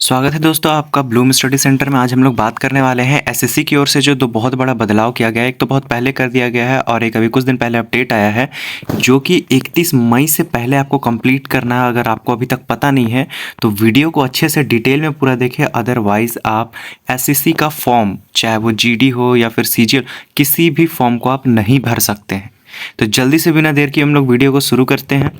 स्वागत है दोस्तों आपका ब्लूम स्टडी सेंटर में। आज हम लोग बात करने वाले हैं एसएससी की ओर से जो दो बहुत बड़ा बदलाव किया गया है। एक तो बहुत पहले कर दिया गया है और एक अभी कुछ दिन पहले अपडेट आया है जो कि 31 मई से पहले आपको कंप्लीट करना है। अगर आपको अभी तक पता नहीं है तो वीडियो को अच्छे से डिटेल में पूरा देखें, अदरवाइज़ आप एसएससी का फॉर्म चाहे वो जीडी हो या फिर सीजीएल किसी भी फॉर्म को आप नहीं भर सकते हैं। तो जल्दी से बिना देर किए हम लोग वीडियो को शुरू करते हैं।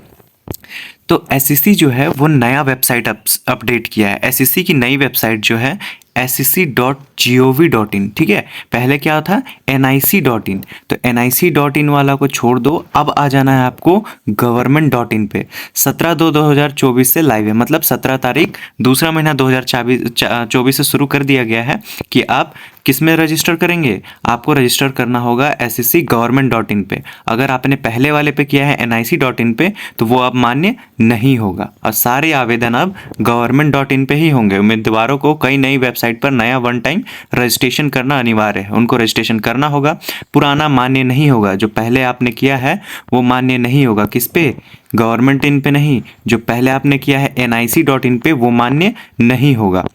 तो एसएससी जो है वो नया वेबसाइट अपडेट किया है। एसएससी की नई वेबसाइट जो है ssc.gov.in, ठीक है। पहले क्या था nic.in, तो nic.in वाला को छोड़ दो, अब आ जाना है आपको government.in पे। 17/2/2024 से लाइव है, मतलब 17 तारीख दूसरा महीना 2024 से शुरू कर दिया गया है कि आप किस में रजिस्टर करेंगे। आपको रजिस्टर करना होगा एसएससी government.in पे। अगर आपने पहले वाले पे किया है nic.in पे तो वो अब मान्य नहीं होगा और सारे आवेदन अब government.in पे ही होंगे। उम्मीदवारों को कई नई वेबसाइट पर नया वन टाइम रजिस्ट्रेशन करना अनिवार्य है, उनको रजिस्ट्रेशन करना होगा। पुराना मान्य नहीं होगा, जो पहले आपने किया है वो मान्य नहीं होगा। किस पे? government.in पे नहीं, जो पहले आपने किया है nic.in पे वो मान्य नहीं होगा,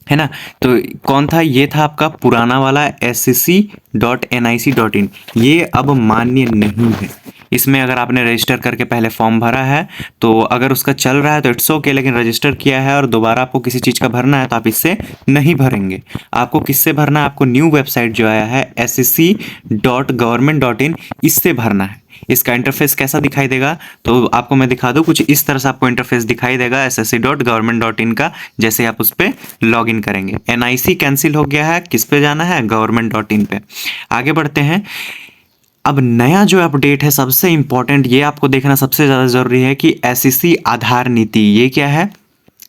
है ना। तो कौन था? ये था आपका पुराना वाला ssc.nic.in, ये अब मान्य नहीं है। इसमें अगर आपने रजिस्टर करके पहले फॉर्म भरा है तो अगर उसका चल रहा है तो इट्स ओके, लेकिन रजिस्टर किया है और दोबारा आपको किसी चीज़ का भरना है तो आप इससे नहीं भरेंगे। आपको किससे भरना है? आपको न्यू वेबसाइट जो आया है ssc.government.in, इससे भरना है। इसका इंटरफेस कैसा दिखाई देगा तो आपको मैं दिखा दूं। कुछ इस तरह से आपको इंटरफेस दिखाई देगा ssc.government.in का, जैसे आप उस पर लॉग इन करेंगे। NIC कैंसिल हो गया है, किस पे जाना है? government.in पे। आगे बढ़ते हैं। अब नया जो अपडेट है सबसे इंपॉर्टेंट, ये आपको देखना सबसे ज़्यादा ज़रूरी है कि एसएससी आधार नीति, ये क्या है?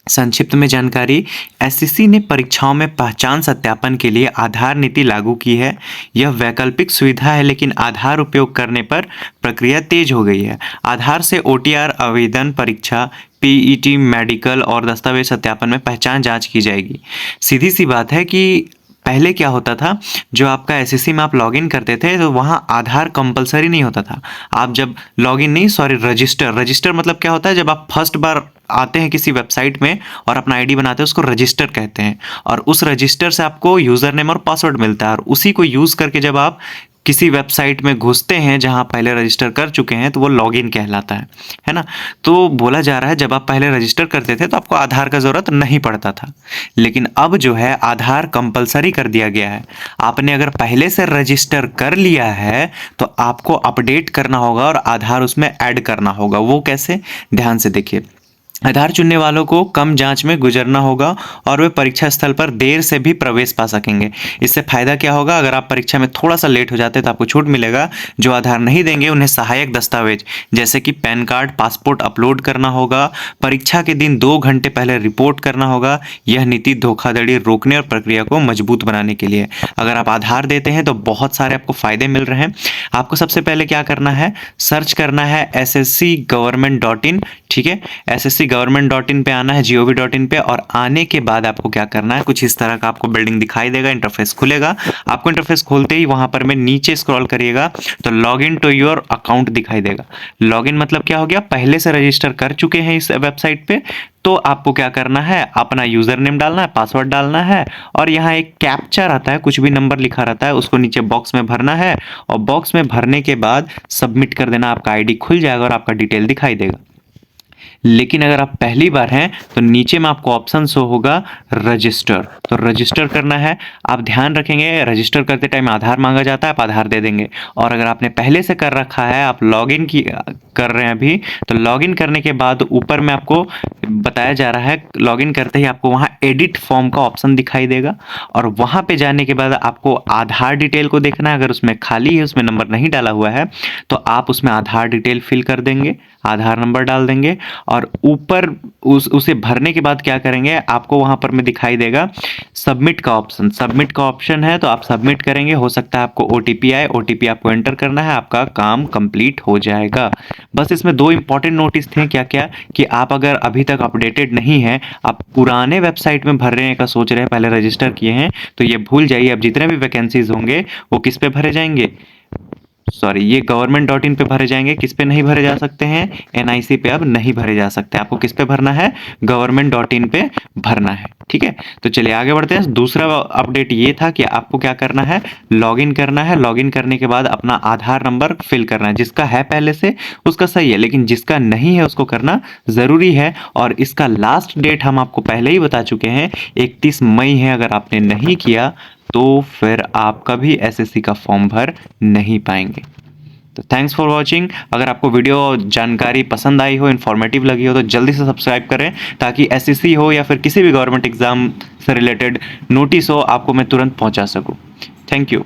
संक्षिप्त में जानकारी, एसएससी ने परीक्षाओं में पहचान सत्यापन के लिए आधार नीति लागू की है। यह वैकल्पिक सुविधा है, लेकिन आधार उपयोग करने पर प्रक्रिया तेज हो गई है। आधार से ओटीआर आवेदन, परीक्षा, पीईटी, मेडिकल और दस्तावेज सत्यापन में पहचान जांच की जाएगी। सीधी सी बात है कि पहले क्या होता था, जो आपका एसएससी में आप लॉगिन करते थे तो वहाँ आधार कंपलसरी नहीं होता था। आप जब लॉगिन नहीं, सॉरी, रजिस्टर मतलब क्या होता है? जब आप फर्स्ट बार आते हैं किसी वेबसाइट में और अपना आईडी बनाते हैं, उसको रजिस्टर कहते हैं। और उस रजिस्टर से आपको यूज़र नेम और पासवर्ड मिलता है और उसी को यूज़ करके जब आप किसी वेबसाइट में घुसते हैं जहां पहले रजिस्टर कर चुके हैं तो वो लॉगिन कहलाता है ना। तो बोला जा रहा है जब आप पहले रजिस्टर करते थे तो आपको आधार का ज़रूरत नहीं पड़ता था, लेकिन अब जो है आधार कंपलसरी कर दिया गया है। आपने अगर पहले से रजिस्टर कर लिया है तो आपको अपडेट करना होगा और आधार उसमें ऐड करना होगा। वो कैसे? ध्यान से देखिए। आधार चुनने वालों को कम जांच में गुजरना होगा और वे परीक्षा स्थल पर देर से भी प्रवेश पा सकेंगे। इससे फायदा क्या होगा? अगर आप परीक्षा में थोड़ा सा लेट हो जाते हैं तो आपको छूट मिलेगा। जो आधार नहीं देंगे उन्हें सहायक दस्तावेज जैसे कि पैन कार्ड, पासपोर्ट अपलोड करना होगा। परीक्षा के दिन 2 घंटे पहले रिपोर्ट करना होगा। यह नीति धोखाधड़ी रोकने और प्रक्रिया को मजबूत बनाने के लिए। अगर आप आधार देते हैं तो बहुत सारे आपको फायदे मिल रहे हैं। आपको सबसे पहले क्या करना है? सर्च करना है ssc.government.in, ठीक है। एसएससी government.in पे आना है, gov.in पे, और आने के बाद आपको क्या करना है? कुछ इस तरह का आपको बिल्डिंग दिखाई देगा, इंटरफेस खुलेगा। आपको इंटरफेस खोलते ही वहां पर में नीचे स्क्रॉल करिएगा तो log in to your account दिखाई देगा। लॉग इन मतलब क्या हो गया? पहले से रजिस्टर कर चुके हैं इस वेबसाइट पे तो आपको क्या करना है? अपना यूजर नेम डालना है, पासवर्ड डालना है और यहाँ एक कैप्चा आता है, कुछ भी नंबर लिखा रहता है, उसको नीचे बॉक्स में भरना है और बॉक्स में भरने के बाद सबमिट कर देना। आपका आईडी खुल जाएगा और आपका डिटेल दिखाई देगा। लेकिन अगर आप पहली बार हैं तो नीचे में आपको ऑप्शन शो होगा रजिस्टर, तो रजिस्टर करना है। आप ध्यान रखेंगे रजिस्टर करते टाइम आधार मांगा जाता है, आप आधार दे देंगे। और अगर आपने पहले से कर रखा है, आप लॉगिन की कर रहे हैं अभी, तो लॉगिन करने के बाद ऊपर में आपको बताया जा रहा है, लॉगिन करते ही आपको वहाँ एडिट फॉर्म का ऑप्शन दिखाई देगा और वहाँ पे जाने के बाद आपको आधार डिटेल को देखना है। अगर उसमें खाली है, उसमें नंबर नहीं डाला हुआ है, तो आप उसमें आधार डिटेल फिल कर देंगे, आधार नंबर डाल देंगे और ऊपर उसे भरने के बाद क्या करेंगे? आपको वहां पर में दिखाई देगा सबमिट का ऑप्शन। सबमिट का ऑप्शन है तो आप सबमिट करेंगे। हो सकता है आपको ओटीपी आए, ओटीपी आपको एंटर करना है, आपका काम कंप्लीट हो जाएगा। बस इसमें 2 इंपॉर्टेंट नोटिस थे। क्या क्या? कि आप अगर अभी तक अपडेटेड नहीं है, आप पुराने वेबसाइट में भरने का सोच रहे हैं, पहले रजिस्टर किए हैं, तो ये भूल जाइए। अब जितने भी वैकेंसीज होंगे वो किस पे भरे जाएंगे? सॉरी, ये government.in पे भरे जाएंगे। किस पे नहीं भरे जा सकते हैं? NIC पे अब नहीं भरे जा सकते। आपको किस पे भरना है? government.in पे भरना है। ठीक है, तो चलिए आगे बढ़ते हैं। दूसरा अपडेट ये था कि आपको क्या करना है, लॉगिन करना है। लॉगिन करने के बाद अपना आधार नंबर फिल करना है। जिसका है पहले से उसका सही है, लेकिन जिसका नहीं है उसको करना ज़रूरी है। और इसका लास्ट डेट हम आपको पहले ही बता चुके हैं, 31 मई है। अगर आपने नहीं किया तो फिर आप कभी एसएससी का फॉर्म भर नहीं पाएंगे। तो थैंक्स फॉर वॉचिंग। अगर आपको वीडियो जानकारी पसंद आई हो, इन्फॉर्मेटिव लगी हो, तो जल्दी से सब्सक्राइब करें, ताकि एसएससी हो या फिर किसी भी गवर्नमेंट एग्जाम से रिलेटेड नोटिस हो, आपको मैं तुरंत पहुंचा सकूं। Thank you.